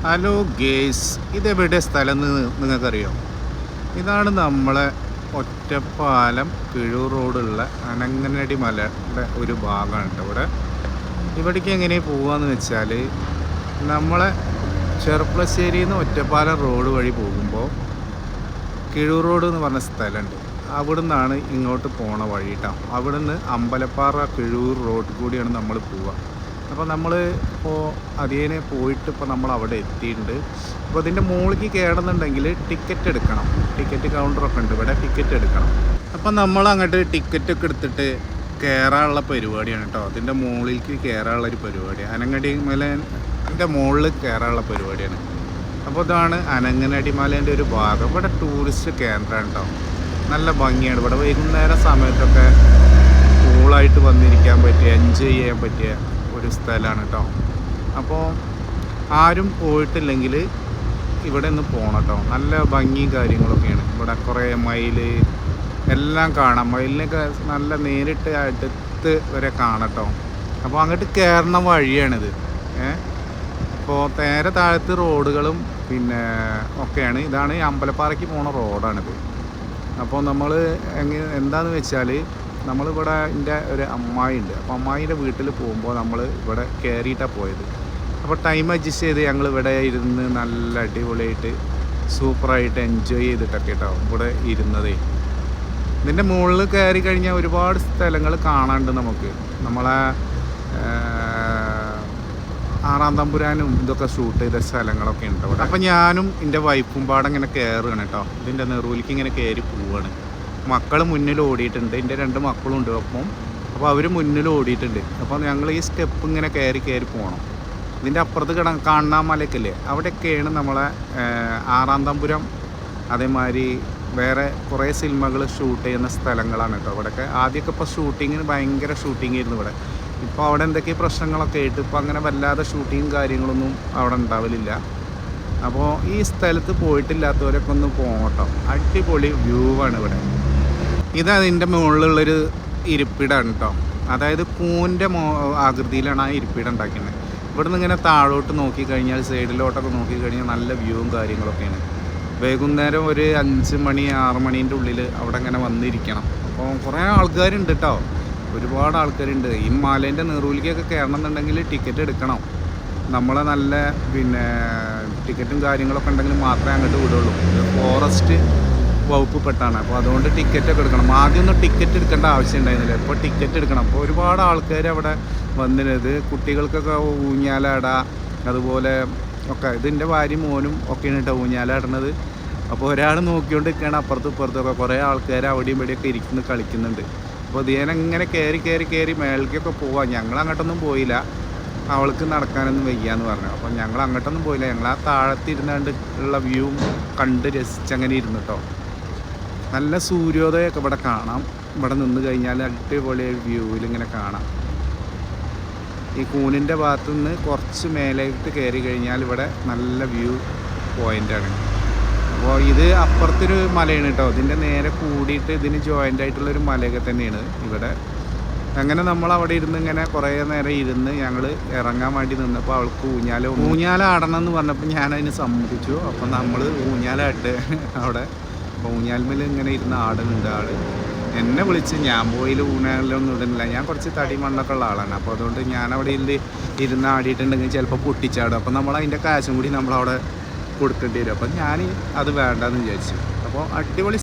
Hello guys, ഇതെവിടെ സ്ഥലം നിങ്ങൾക്കറിയോ? ഇതാണ് നമ്മളെ ഒറ്റപ്പാലം കിഴൂർ റോഡുള്ള അനങ്ങനടി മലയുടെ ഒരു ഭാഗമാണ് കേട്ടോ. ഇവിടേക്ക് എങ്ങനെ പോകാമെന്ന് വെച്ചാൽ, നമ്മളെ ചെറുപ്പളശ്ശേരിയിൽ നിന്ന് ഒറ്റപ്പാലം റോഡ് വഴി പോകുമ്പോൾ കിഴൂർ റോഡ് എന്ന് പറഞ്ഞ സ്ഥലമുണ്ട്. അവിടെ നിന്നാണ് ഇങ്ങോട്ട് പോണ വഴി കേട്ടോ. അവിടെ നിന്ന് അമ്പലപ്പാറ കിഴൂർ റോഡ് കൂടിയാണ് നമ്മൾ പോവുക. അപ്പോൾ നമ്മൾ ഇപ്പോൾ അതിനെ പോയിട്ട് ഇപ്പോൾ നമ്മൾ അവിടെ എത്തിയിട്ടുണ്ട്. അപ്പോൾ ഇതിൻ്റെ മുകളിലേക്ക് കയറുന്നുണ്ടെങ്കിൽ ടിക്കറ്റ് എടുക്കണം. ടിക്കറ്റ് കൗണ്ടറൊക്കെ ഉണ്ട് ഇവിടെ, ടിക്കറ്റ് എടുക്കണം. അപ്പം നമ്മൾ അങ്ങോട്ട് ടിക്കറ്റൊക്കെ എടുത്തിട്ട് കയറാനുള്ള പരിപാടിയാണ് കേട്ടോ. അതിൻ്റെ മുകളിലേക്ക് കയറാനുള്ളൊരു പരിപാടി, അനങ്ങടി മലേൻ്റെ മുകളിൽ കയറാനുള്ള പരിപാടിയാണ്. അപ്പോൾ ഇതാണ് അനങ്ങനടി മലേൻ്റെ ഒരു ഭാഗം. ഇവിടെ ടൂറിസ്റ്റ് കേന്ദ്രമാണ് കേട്ടോ. നല്ല ഭംഗിയാണ് ഇവിടെ. വൈകുന്നേരം സമയത്തൊക്കെ കൂളായിട്ട് വന്നിരിക്കാൻ പറ്റിയ, എൻജോയ് ചെയ്യാൻ പറ്റിയ ഒരു സ്ഥലമാണ് കേട്ടോ. അപ്പോൾ ആരും പോയിട്ടില്ലെങ്കിൽ ഇവിടെ നിന്ന് പോകണം കേട്ടോ. നല്ല ഭംഗിയും കാര്യങ്ങളൊക്കെയാണ് ഇവിടെ. കുറേ മയിൽ എല്ലാം കാണാം. മയിലിനൊക്കെ നല്ല നേരിട്ട് അടുത്ത് വരെ കാണട്ടോ. അപ്പോൾ അങ്ങോട്ട് കയറുന്ന വഴിയാണിത്. അപ്പോൾ നേരെ താഴത്ത് റോഡുകളും പിന്നെ ഒക്കെയാണ്. ഇതാണ് ഈ അമ്പലപ്പാറയ്ക്ക് പോണ റോഡാണിത്. അപ്പോൾ നമ്മൾ എന്താണെന്ന് വെച്ചാൽ, നമ്മളിവിടെ എൻ്റെ ഒരു അമ്മായി ഉണ്ട്. അപ്പോൾ അമ്മായിൻ്റെ വീട്ടിൽ പോകുമ്പോൾ നമ്മൾ ഇവിടെ കയറിയിട്ടാണ് പോയത്. അപ്പോൾ ടൈം അഡ്ജസ്റ്റ് ചെയ്ത് ഞങ്ങൾ ഇവിടെ ഇരുന്ന് നല്ല അടിപൊളിയായിട്ട് സൂപ്പറായിട്ട് എൻജോയ് ചെയ്തിട്ടൊക്കെ കേട്ടോ ഇവിടെ ഇരുന്നതേ. ഇതിൻ്റെ മുകളിൽ കയറി കഴിഞ്ഞാൽ ഒരുപാട് സ്ഥലങ്ങൾ കാണാനുണ്ട് നമുക്ക്. നമ്മളെ ആറാം തമ്പുരാനും ഇതൊക്കെ ഷൂട്ട് ചെയ്ത സ്ഥലങ്ങളൊക്കെ ഉണ്ട് ഇവിടെ. അപ്പോൾ ഞാനും എൻ്റെ വൈഫും പാടെ ഇങ്ങനെ കയറുകയാണ് കേട്ടോ. ഇതിൻ്റെ നെറൂലിക്ക് ഇങ്ങനെ കയറി പോവുകയാണ്. മക്കൾ മുന്നിൽ ഓടിയിട്ടുണ്ട്. എൻ്റെ 2 മക്കളും ഉണ്ട് ഒപ്പം. അപ്പോൾ അവർ മുന്നിൽ ഓടിയിട്ടുണ്ട്. അപ്പോൾ ഞങ്ങൾ ഈ സ്റ്റെപ്പ് ഇങ്ങനെ കയറി പോകണം. ഇതിൻ്റെ അപ്പുറത്ത് കാണുന്ന മലയ്ക്കല്ലേ, അവിടെയൊക്കെയാണ് നമ്മളെ ആറാം തമ്പുരം, അതേമാതിരി വേറെ കുറേ സിനിമകൾ ഷൂട്ട് ചെയ്യുന്ന സ്ഥലങ്ങളാണ് കേട്ടോ ഇവിടെയൊക്കെ. ആദ്യമൊക്കെ ഇപ്പോൾ ഷൂട്ടിങ്ങിന് ഭയങ്കര ഷൂട്ടിംഗ് ആയിരുന്നു ഇവിടെ. ഇപ്പോൾ അവിടെ എന്തൊക്കെ പ്രശ്നങ്ങളൊക്കെ ആയിട്ട് ഇപ്പോൾ അങ്ങനെ വല്ലാതെ ഷൂട്ടിങ്ങും കാര്യങ്ങളൊന്നും അവിടെ ഉണ്ടാവലില്ല. അപ്പോൾ ഈ സ്ഥലത്ത് പോയിട്ടില്ലാത്തവരൊക്കെ ഒന്ന് പോകട്ടോ. അടിപൊളി വ്യൂ ആണ് ഇവിടെ. ഇതതിൻ്റെ മുകളിലുള്ളൊരു ഇരിപ്പിടമാണ് കേട്ടോ. അതായത് കൂൻ്റെ ആകൃതിയിലാണ് ആ ഇരിപ്പിടം ഉണ്ടാക്കുന്നത്. ഇവിടുന്ന് ഇങ്ങനെ താഴോട്ട് നോക്കിക്കഴിഞ്ഞാൽ, സൈഡിലോട്ടൊക്കെ നോക്കിക്കഴിഞ്ഞാൽ നല്ല വ്യൂവും കാര്യങ്ങളൊക്കെയാണ്. വൈകുന്നേരം ഒരു 5 മണി 6 മണീൻ്റെ ഉള്ളിൽ അവിടെ ഇങ്ങനെ വന്നിരിക്കണം. അപ്പോൾ കുറേ ആൾക്കാരുണ്ട് കേട്ടോ, ഒരുപാട് ആൾക്കാരുണ്ട്. ഈ മലേൻ്റെ നെറൂലിക്കൊക്കെ കയറണം എന്നുണ്ടെങ്കിൽ ടിക്കറ്റ് എടുക്കണം. നമ്മളെ നല്ല പിന്നെ ടിക്കറ്റും കാര്യങ്ങളൊക്കെ ഉണ്ടെങ്കിൽ മാത്രമേ അങ്ങോട്ട് വിടുള്ളൂ. ഫോറസ്റ്റ് വകുപ്പ് പെട്ടാണ്. അപ്പോൾ അതുകൊണ്ട് ടിക്കറ്റൊക്കെ എടുക്കണം. ആദ്യമൊന്നും ടിക്കറ്റ് എടുക്കേണ്ട ആവശ്യം ഉണ്ടായിരുന്നില്ല. ഇപ്പോൾ ടിക്കറ്റ് എടുക്കണം. അപ്പോൾ ഒരുപാട് ആൾക്കാർ അവിടെ വന്നിരുന്നത്. കുട്ടികൾക്കൊക്കെ ഊഞ്ഞാലാട, അതുപോലെ ഒക്കെ. ഇതിൻ്റെ ഭാര്യയും മോനും ഒക്കെയാണ് കേട്ടോ ഊഞ്ഞാലാടുന്നത്. അപ്പോൾ ഒരാൾ നോക്കിക്കൊണ്ട് നിൽക്കുകയാണ്. അപ്പുറത്തും ഇപ്പുറത്തൊക്കെ കുറേ ആൾക്കാർ അവിടെയും ഇവിടെയൊക്കെ ഇരിക്കുന്നു, കളിക്കുന്നുണ്ട്. അപ്പോൾ ഇതിനെങ്ങനെ കയറി മേളിലേക്കൊക്കെ പോവാം. ഞങ്ങൾ അങ്ങോട്ടൊന്നും പോയില്ല, അവൾക്ക് നടക്കാനൊന്നും വയ്യാന്ന് പറഞ്ഞു. അപ്പോൾ ഞങ്ങൾ അങ്ങോട്ടൊന്നും പോയില്ല. ഞങ്ങൾ ആ താഴത്തിരുന്നാണ്ട് ഉള്ള വ്യൂ കണ്ട് രസിച്ചങ്ങനെ ഇരുന്നു കേട്ടോ. നല്ല സൂര്യോദയമൊക്കെ ഇവിടെ കാണാം. ഇവിടെ നിന്ന് കഴിഞ്ഞാൽ അടിപൊളി വ്യൂവിൽ ഇങ്ങനെ കാണാം. ഈ കൂനിൻ്റെ ഭാഗത്തു നിന്ന് കുറച്ച് മേലേക്ക് കയറി കഴിഞ്ഞാൽ ഇവിടെ നല്ല വ്യൂ പോയിൻ്റാണ്. അപ്പോൾ ഇത് അപ്പുറത്തൊരു മലയാണ് കേട്ടോ. ഇതിൻ്റെ നേരെ കൂടിയിട്ട് ഇതിന് ജോയിൻ്റ് ആയിട്ടുള്ളൊരു മലയൊക്കെ തന്നെയാണ് ഇവിടെ. അങ്ങനെ നമ്മൾ അവിടെ ഇരുന്ന് ഇങ്ങനെ കുറേ നേരം ഇരുന്ന് ഞങ്ങൾ ഇറങ്ങാൻ വേണ്ടി നിന്നപ്പോൾ അവൾക്ക് ഊഞ്ഞാലാടണം എന്ന് പറഞ്ഞപ്പോൾ ഞാനതിന് സമ്മതിച്ചു. അപ്പം നമ്മൾ ഊഞ്ഞാലാട്ട് അവിടെ. അപ്പോൾ ഊഞ്ഞാൽമേൽ ഇങ്ങനെ ഇരുന്ന് ആടുന്നുണ്ട് ആൾ. എന്നെ വിളിച്ച്, ഞാൻ പോയിൽ ഊഞ്ഞാലൊന്നും ഇടുന്നില്ല. ഞാൻ കുറച്ച് തടി മണ്ണൊക്കെ ഉള്ള ആളാണ്. അപ്പോൾ അതുകൊണ്ട് ഞാനവിടെ ഇരുന്ന് ആടിയിട്ടുണ്ടെങ്കിൽ ചിലപ്പോൾ പൊട്ടിച്ചാടും. അപ്പോൾ നമ്മൾ അതിൻ്റെ കാശും കൂടി നമ്മളവിടെ കൊടുക്കേണ്ടി വരും. അപ്പം ഞാൻ അത് വേണ്ടെന്ന് വിചാരിച്ചു. അപ്പോൾ അടിപൊളി